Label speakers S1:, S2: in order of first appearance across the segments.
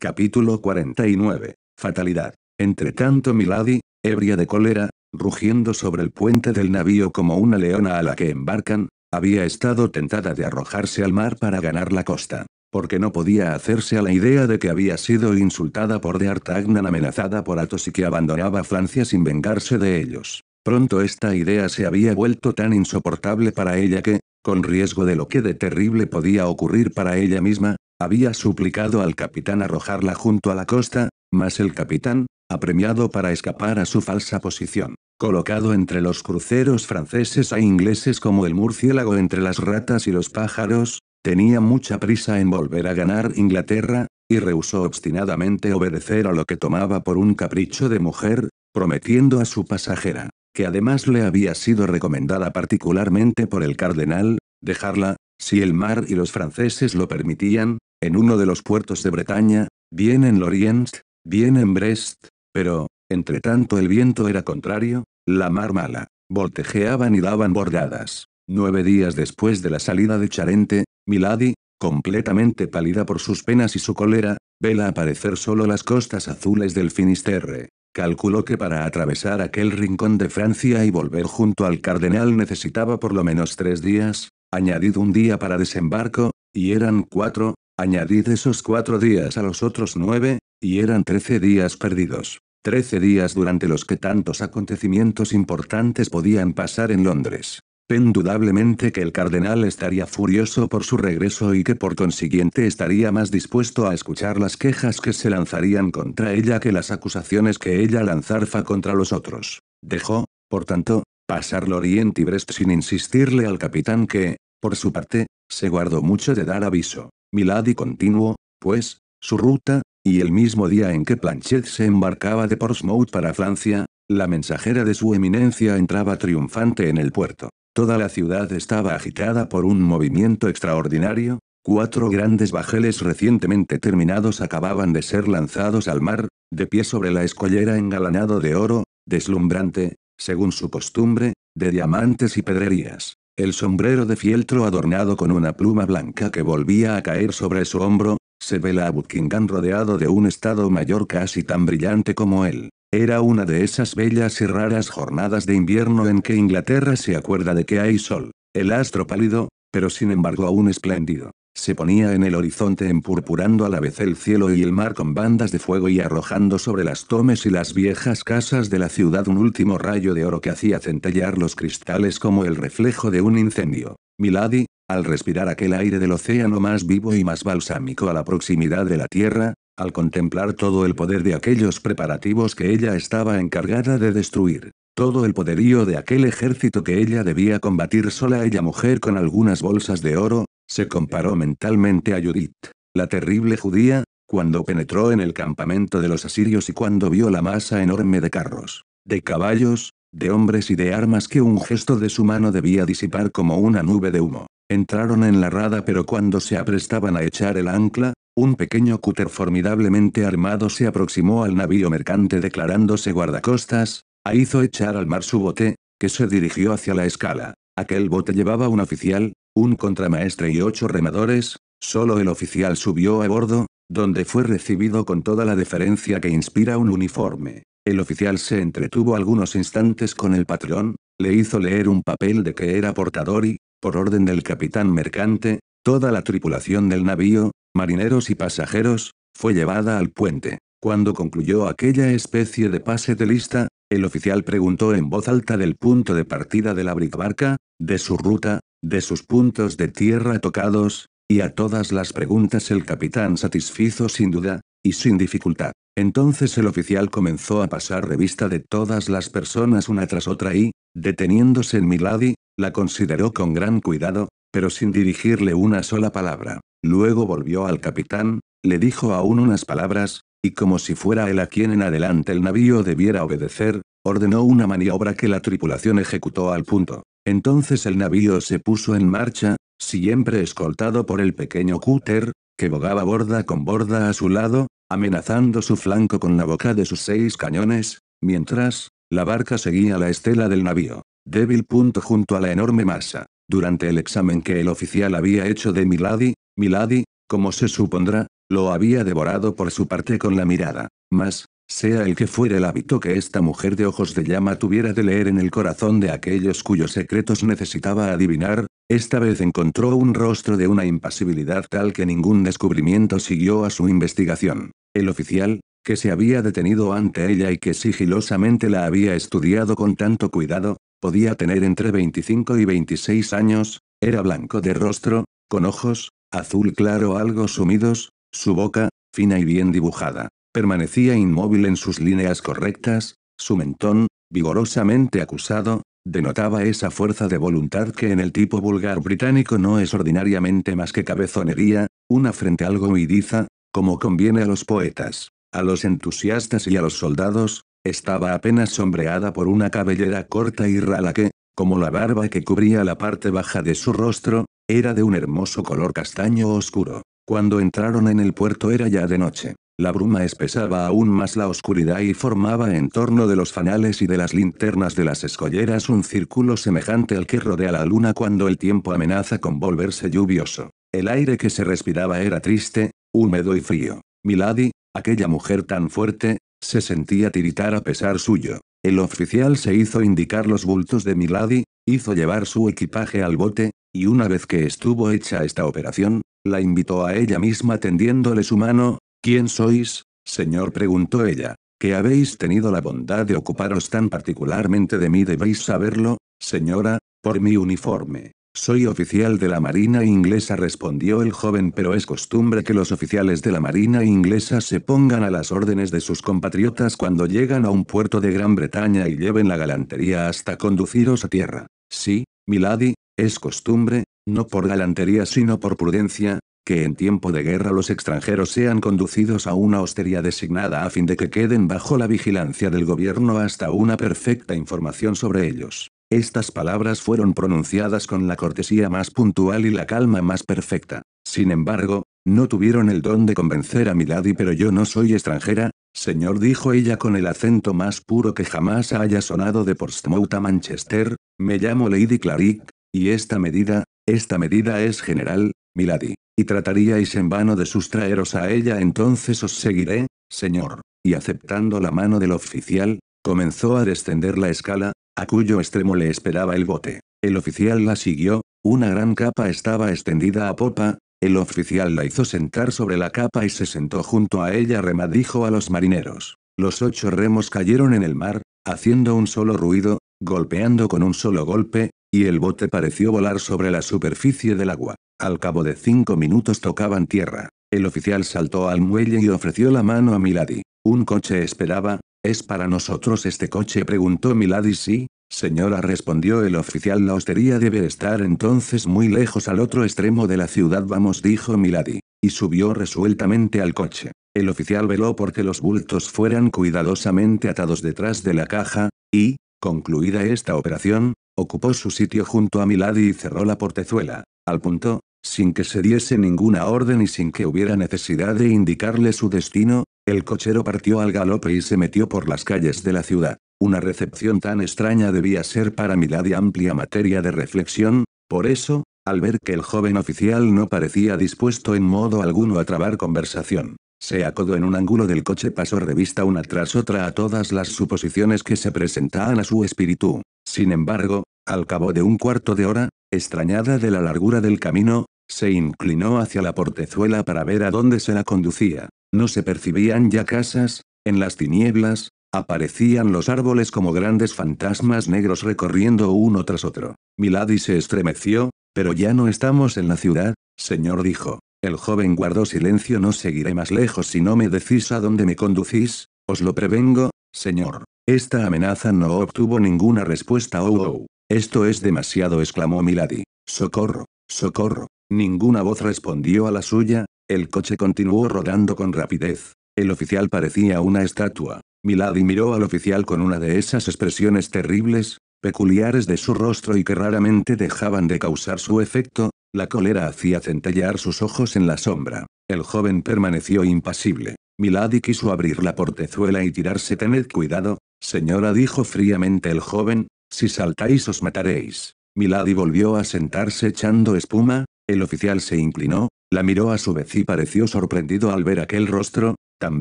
S1: Capítulo 49. Fatalidad. Entretanto Milady, ebria de cólera, rugiendo sobre el puente del navío como una leona a la que embarcan, había estado tentada de arrojarse al mar para ganar la costa. Porque no podía hacerse a la idea de que había sido insultada por D'Artagnan, amenazada por Athos y que abandonaba Francia sin vengarse de ellos. Pronto esta idea se había vuelto tan insoportable para ella que, con riesgo de lo que de terrible podía ocurrir para ella misma, había suplicado al capitán arrojarla junto a la costa, mas el capitán, apremiado para escapar a su falsa posición, colocado entre los cruceros franceses e ingleses como el murciélago entre las ratas y los pájaros, tenía mucha prisa en volver a ganar Inglaterra, y rehusó obstinadamente obedecer a lo que tomaba por un capricho de mujer, prometiendo a su pasajera, que además le había sido recomendada particularmente por el cardenal, dejarla, si el mar y los franceses lo permitían, en uno de los puertos de Bretaña, bien en Lorient, bien en Brest, pero, entre tanto el viento era contrario, la mar mala, voltejeaban y daban bordadas. 9 días después de la salida de Charente, Milady, completamente pálida por sus penas y su cólera, vela aparecer solo las costas azules del Finisterre. Calculó que para atravesar aquel rincón de Francia y volver junto al cardenal necesitaba por lo menos 3 días, añadid un día para desembarco, y eran 4, añadid esos 4 días a los otros 9, y eran 13 días perdidos. 13 días durante los que tantos acontecimientos importantes podían pasar en Londres. Indudablemente que el cardenal estaría furioso por su regreso y que por consiguiente estaría más dispuesto a escuchar las quejas que se lanzarían contra ella que las acusaciones que ella lanzara contra los otros. Dejó, por tanto, pasar Lorient y Brest sin insistirle al capitán que, por su parte, se guardó mucho de dar aviso. Milady continuó, pues, su ruta, y el mismo día en que Planchet se embarcaba de Portsmouth para Francia, la mensajera de su eminencia entraba triunfante en el puerto. Toda la ciudad estaba agitada por un movimiento extraordinario. 4 grandes bajeles recientemente terminados acababan de ser lanzados al mar, de pie sobre la escollera engalanado de oro, deslumbrante, según su costumbre, de diamantes y pedrerías. El sombrero de fieltro adornado con una pluma blanca que volvía a caer sobre su hombro, se vela a Buckingham rodeado de un estado mayor casi tan brillante como él. Era una de esas bellas y raras jornadas de invierno en que Inglaterra se acuerda de que hay sol. El astro pálido, pero sin embargo aún espléndido, se ponía en el horizonte empurpurando a la vez el cielo y el mar con bandas de fuego y arrojando sobre las tomes y las viejas casas de la ciudad un último rayo de oro que hacía centellear los cristales como el reflejo de un incendio. Milady, al respirar aquel aire del océano más vivo y más balsámico a la proximidad de la tierra, al contemplar todo el poder de aquellos preparativos que ella estaba encargada de destruir, todo el poderío de aquel ejército que ella debía combatir sola, ella mujer con algunas bolsas de oro, se comparó mentalmente a Judith, la terrible judía, cuando penetró en el campamento de los asirios y cuando vio la masa enorme de carros, de caballos, de hombres y de armas que un gesto de su mano debía disipar como una nube de humo. Entraron en la rada, pero cuando se aprestaban a echar el ancla, un pequeño cúter formidablemente armado se aproximó al navío mercante declarándose guardacostas, hizo echar al mar su bote, que se dirigió hacia la escala. Aquel bote llevaba un oficial, un contramaestre y 8 remadores. Solo el oficial subió a bordo, donde fue recibido con toda la deferencia que inspira un uniforme. El oficial se entretuvo algunos instantes con el patrón, le hizo leer un papel de que era portador y, por orden del capitán mercante, toda la tripulación del navío, marineros y pasajeros, fue llevada al puente. Cuando concluyó aquella especie de pase de lista, el oficial preguntó en voz alta del punto de partida de la brigbarca, de su ruta, de sus puntos de tierra tocados, y a todas las preguntas el capitán satisfizo sin duda, y sin dificultad. Entonces el oficial comenzó a pasar revista de todas las personas una tras otra y, deteniéndose en Milady, la consideró con gran cuidado, pero sin dirigirle una sola palabra. Luego volvió al capitán, le dijo aún unas palabras, y como si fuera él a quien en adelante el navío debiera obedecer, ordenó una maniobra que la tripulación ejecutó al punto. Entonces el navío se puso en marcha, siempre escoltado por el pequeño cúter, que bogaba borda con borda a su lado, amenazando su flanco con la boca de sus 6 cañones, mientras, la barca seguía la estela del navío, débil punto junto a la enorme masa. Durante el examen que el oficial había hecho de Milady, como se supondrá, lo había devorado por su parte con la mirada. Mas, sea el que fuera el hábito que esta mujer de ojos de llama tuviera de leer en el corazón de aquellos cuyos secretos necesitaba adivinar, esta vez encontró un rostro de una impasibilidad tal que ningún descubrimiento siguió a su investigación. El oficial, que se había detenido ante ella y que sigilosamente la había estudiado con tanto cuidado, podía tener entre 25 y 26 años, era blanco de rostro, con ojos, azul claro algo sumidos, su boca, fina y bien dibujada, permanecía inmóvil en sus líneas correctas, su mentón, vigorosamente acusado, denotaba esa fuerza de voluntad que en el tipo vulgar británico no es ordinariamente más que cabezonería, una frente algo huidiza, como conviene a los poetas, a los entusiastas y a los soldados, estaba apenas sombreada por una cabellera corta y rala que, como la barba que cubría la parte baja de su rostro, era de un hermoso color castaño oscuro. Cuando entraron en el puerto era ya de noche. La bruma espesaba aún más la oscuridad y formaba en torno de los fanales y de las linternas de las escolleras un círculo semejante al que rodea la luna cuando el tiempo amenaza con volverse lluvioso. El aire que se respiraba era triste, húmedo y frío. Milady, aquella mujer tan fuerte, se sentía tiritar a pesar suyo. El oficial se hizo indicar los bultos de Milady, hizo llevar su equipaje al bote, y una vez que estuvo hecha esta operación, la invitó a ella misma tendiéndole su mano. ¿Quién sois, señor?, preguntó ella. ¿Que habéis tenido la bondad de ocuparos tan particularmente de mí? Debéis saberlo, señora, por mi uniforme. Soy oficial de la Marina Inglesa, respondió el joven, pero es costumbre que los oficiales de la Marina Inglesa se pongan a las órdenes de sus compatriotas cuando llegan a un puerto de Gran Bretaña y lleven la galantería hasta conduciros a tierra. Sí, milady, es costumbre, no por galantería sino por prudencia, que en tiempo de guerra los extranjeros sean conducidos a una hostería designada a fin de que queden bajo la vigilancia del gobierno hasta una perfecta información sobre ellos. Estas palabras fueron pronunciadas con la cortesía más puntual y la calma más perfecta. Sin embargo, no tuvieron el don de convencer a Milady. Pero yo no soy extranjera, señor, dijo ella con el acento más puro que jamás haya sonado de Portsmouth a Manchester, me llamo Lady Clarick, y esta medida es general, Milady. Y trataríais en vano de sustraeros a ella. Entonces os seguiré, señor. Y aceptando la mano del oficial, comenzó a descender la escala, a cuyo extremo le esperaba el bote. El oficial la siguió, una gran capa estaba extendida a popa, el oficial la hizo sentar sobre la capa y se sentó junto a ella. Rema, dijo a los marineros. Los 8 remos cayeron en el mar, haciendo un solo ruido, golpeando con un solo golpe, y el bote pareció volar sobre la superficie del agua. Al cabo de 5 minutos tocaban tierra. El oficial saltó al muelle y ofreció la mano a Milady. Un coche esperaba. ¿Es para nosotros este coche?, preguntó Milady. Sí, señora, respondió el oficial. La hostería debe estar entonces muy lejos al otro extremo de la ciudad. Vamos, dijo Milady, y subió resueltamente al coche. El oficial veló porque los bultos fueran cuidadosamente atados detrás de la caja, y, concluida esta operación, ocupó su sitio junto a Milady y cerró la portezuela. Al punto, sin que se diese ninguna orden y sin que hubiera necesidad de indicarle su destino, el cochero partió al galope y se metió por las calles de la ciudad. Una recepción tan extraña debía ser para Milady amplia materia de reflexión, por eso, al ver que el joven oficial no parecía dispuesto en modo alguno a trabar conversación, se acodó en un ángulo del coche, pasó revista una tras otra a todas las suposiciones que se presentaban a su espíritu. Sin embargo, al cabo de un cuarto de hora, extrañada de la largura del camino, se inclinó hacia la portezuela para ver a dónde se la conducía. No se percibían ya casas, en las tinieblas, aparecían los árboles como grandes fantasmas negros recorriendo uno tras otro. Milady se estremeció. Pero ya no estamos en la ciudad, señor, dijo. El joven guardó silencio. No seguiré más lejos si no me decís a dónde me conducís, os lo prevengo, señor. Esta amenaza no obtuvo ninguna respuesta. Oh, esto es demasiado, exclamó Milady. Socorro, socorro. Ninguna voz respondió a la suya. El coche continuó rodando con rapidez. El oficial parecía una estatua. Milady miró al oficial con una de esas expresiones terribles, peculiares de su rostro y que raramente dejaban de causar su efecto. La cólera hacía centellear sus ojos en la sombra. El joven permaneció impasible. Milady quiso abrir la portezuela y tirarse. Tened cuidado, señora, dijo fríamente el joven, si saltáis os mataréis. Milady volvió a sentarse echando espuma. El oficial se inclinó, La miró a su vez y pareció sorprendido al ver aquel rostro, tan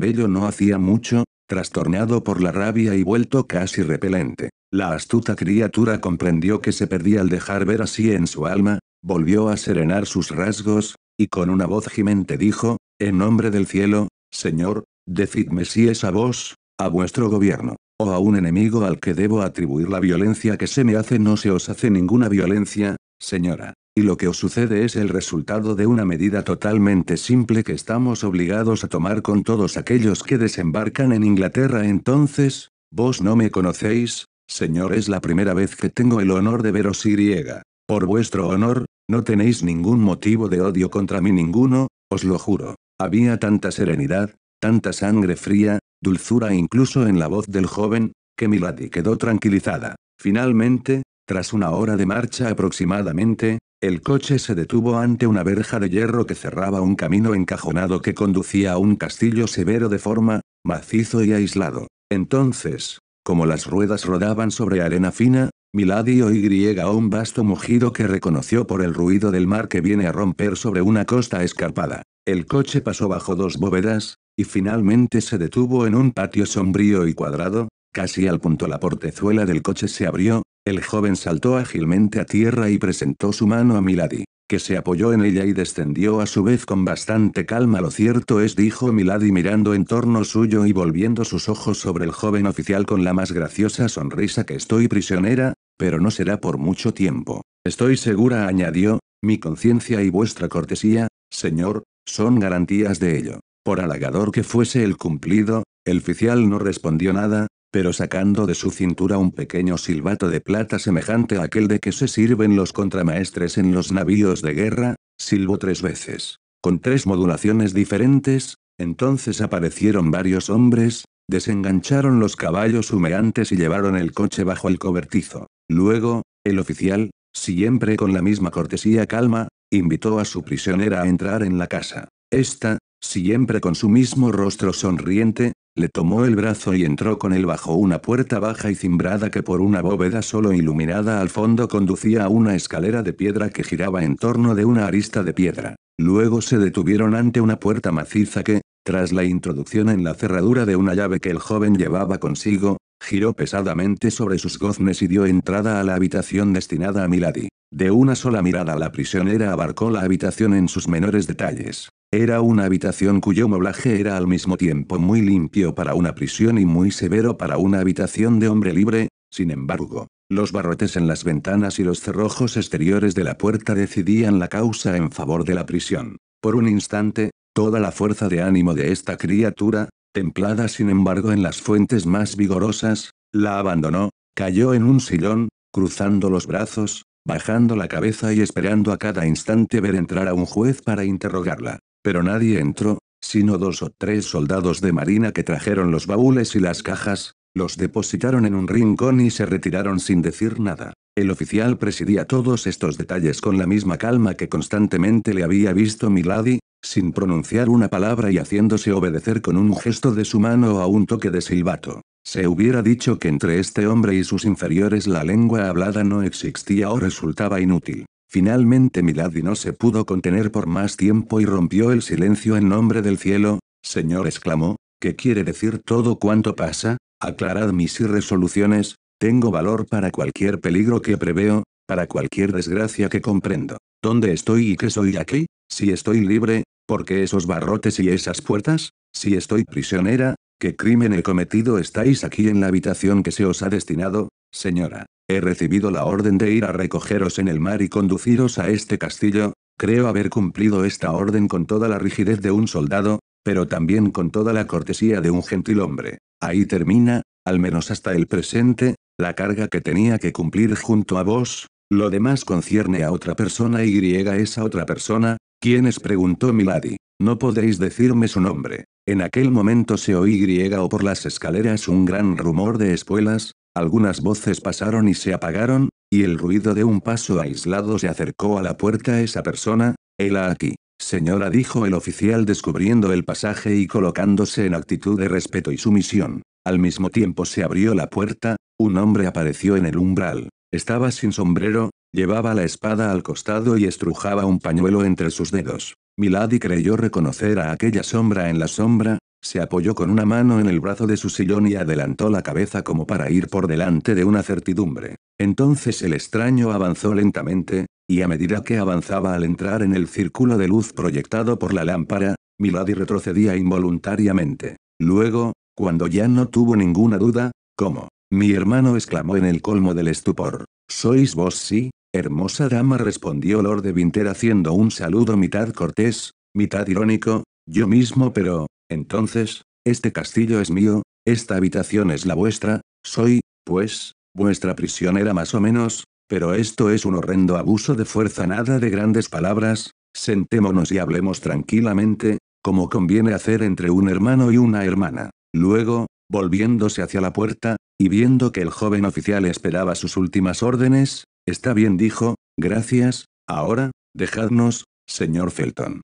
S1: bello no hacía mucho, trastornado por la rabia y vuelto casi repelente. La astuta criatura comprendió que se perdía al dejar ver así en su alma, volvió a serenar sus rasgos, y con una voz gimente dijo, en nombre del cielo, Señor, decidme si es a vos, a vuestro gobierno, o a un enemigo al que debo atribuir la violencia que se me hace. No se os hace ninguna violencia, señora. Y lo que os sucede es el resultado de una medida totalmente simple que estamos obligados a tomar con todos aquellos que desembarcan en Inglaterra. Entonces, vos no me conocéis, señor, es la primera vez que tengo el honor de veros y. Por vuestro honor, no tenéis ningún motivo de odio contra mí, ninguno, os lo juro. Había tanta serenidad, tanta sangre fría, dulzura incluso en la voz del joven, que Milady quedó tranquilizada. Finalmente, tras una hora de marcha aproximadamente, el coche se detuvo ante una verja de hierro que cerraba un camino encajonado que conducía a un castillo severo de forma, macizo y aislado. Entonces, como las ruedas rodaban sobre arena fina, Milady oyó un vasto mugido que reconoció por el ruido del mar que viene a romper sobre una costa escarpada. El coche pasó bajo dos bóvedas, y finalmente se detuvo en un patio sombrío y cuadrado. Casi al punto la portezuela del coche se abrió, el joven saltó ágilmente a tierra y presentó su mano a Milady, que se apoyó en ella y descendió a su vez con bastante calma. Lo cierto es, dijo Milady mirando en torno suyo y volviendo sus ojos sobre el joven oficial con la más graciosa sonrisa, que estoy prisionera, pero no será por mucho tiempo. Estoy segura, añadió, mi conciencia y vuestra cortesía, señor, son garantías de ello. Por halagador que fuese el cumplido, el oficial no respondió nada, pero sacando de su cintura un pequeño silbato de plata semejante a aquel de que se sirven los contramaestres en los navíos de guerra, silbó 3 veces, con 3 modulaciones diferentes. Entonces aparecieron varios hombres, desengancharon los caballos humeantes y llevaron el coche bajo el cobertizo. Luego, el oficial, siempre con la misma cortesía calma, invitó a su prisionera a entrar en la casa. Esta, siempre con su mismo rostro sonriente, le tomó el brazo y entró con él bajo una puerta baja y cimbrada que por una bóveda solo iluminada al fondo conducía a una escalera de piedra que giraba en torno de una arista de piedra. Luego se detuvieron ante una puerta maciza que, tras la introducción en la cerradura de una llave que el joven llevaba consigo, giró pesadamente sobre sus goznes y dio entrada a la habitación destinada a Milady. De una sola mirada la prisionera abarcó la habitación en sus menores detalles. Era una habitación cuyo moblaje era al mismo tiempo muy limpio para una prisión y muy severo para una habitación de hombre libre. Sin embargo, los barrotes en las ventanas y los cerrojos exteriores de la puerta decidían la causa en favor de la prisión. Por un instante, toda la fuerza de ánimo de esta criatura, templada sin embargo en las fuentes más vigorosas, la abandonó, cayó en un sillón, cruzando los brazos, bajando la cabeza y esperando a cada instante ver entrar a un juez para interrogarla. Pero nadie entró, sino 2 o 3 soldados de marina que trajeron los baúles y las cajas, los depositaron en un rincón y se retiraron sin decir nada. El oficial presidía todos estos detalles con la misma calma que constantemente le había visto Milady, sin pronunciar una palabra y haciéndose obedecer con un gesto de su mano o a un toque de silbato. Se hubiera dicho que entre este hombre y sus inferiores la lengua hablada no existía o resultaba inútil. Finalmente Milady no se pudo contener por más tiempo y rompió el silencio. En nombre del cielo, señor, exclamó, ¿qué quiere decir todo cuanto pasa? Aclarad mis irresoluciones, tengo valor para cualquier peligro que preveo, para cualquier desgracia que comprendo. ¿Dónde estoy y qué soy aquí? Si estoy libre, ¿por qué esos barrotes y esas puertas? Si estoy prisionera, ¿qué crimen he cometido? Estáis aquí en la habitación que se os ha destinado, señora. He recibido la orden de ir a recogeros en el mar y conduciros a este castillo. Creo haber cumplido esta orden con toda la rigidez de un soldado, pero también con toda la cortesía de un gentilhombre. Ahí termina, al menos hasta el presente, la carga que tenía que cumplir junto a vos. Lo demás concierne a otra persona. ¿Y esa otra persona? ¿Quién es?, preguntó Milady. No podéis decirme su nombre. En aquel momento se oyó por las escaleras un gran rumor de espuelas, algunas voces pasaron y se apagaron, y el ruido de un paso aislado se acercó a la puerta. Esa persona, hela aquí. Señora, dijo el oficial descubriendo el pasaje y colocándose en actitud de respeto y sumisión. Al mismo tiempo se abrió la puerta, un hombre apareció en el umbral. Estaba sin sombrero, llevaba la espada al costado y estrujaba un pañuelo entre sus dedos. Milady creyó reconocer a aquella sombra en la sombra, se apoyó con una mano en el brazo de su sillón y adelantó la cabeza como para ir por delante de una certidumbre. Entonces el extraño avanzó lentamente, y a medida que avanzaba al entrar en el círculo de luz proyectado por la lámpara, Milady retrocedía involuntariamente. Luego, cuando ya no tuvo ninguna duda, ¿cómo? Mi hermano exclamó en el colmo del estupor. ¿Sois vos? Sí, hermosa dama, respondió Lord de Winter haciendo un saludo mitad cortés, mitad irónico. Yo mismo, pero, entonces, este castillo es mío, esta habitación es la vuestra, soy, pues, vuestra prisionera más o menos, pero esto es un horrendo abuso de fuerza, nada de grandes palabras, sentémonos y hablemos tranquilamente, como conviene hacer entre un hermano y una hermana. Luego, volviéndose hacia la puerta, y viendo que el joven oficial esperaba sus últimas órdenes, está bien, dijo, gracias, ahora, dejadnos, señor Felton.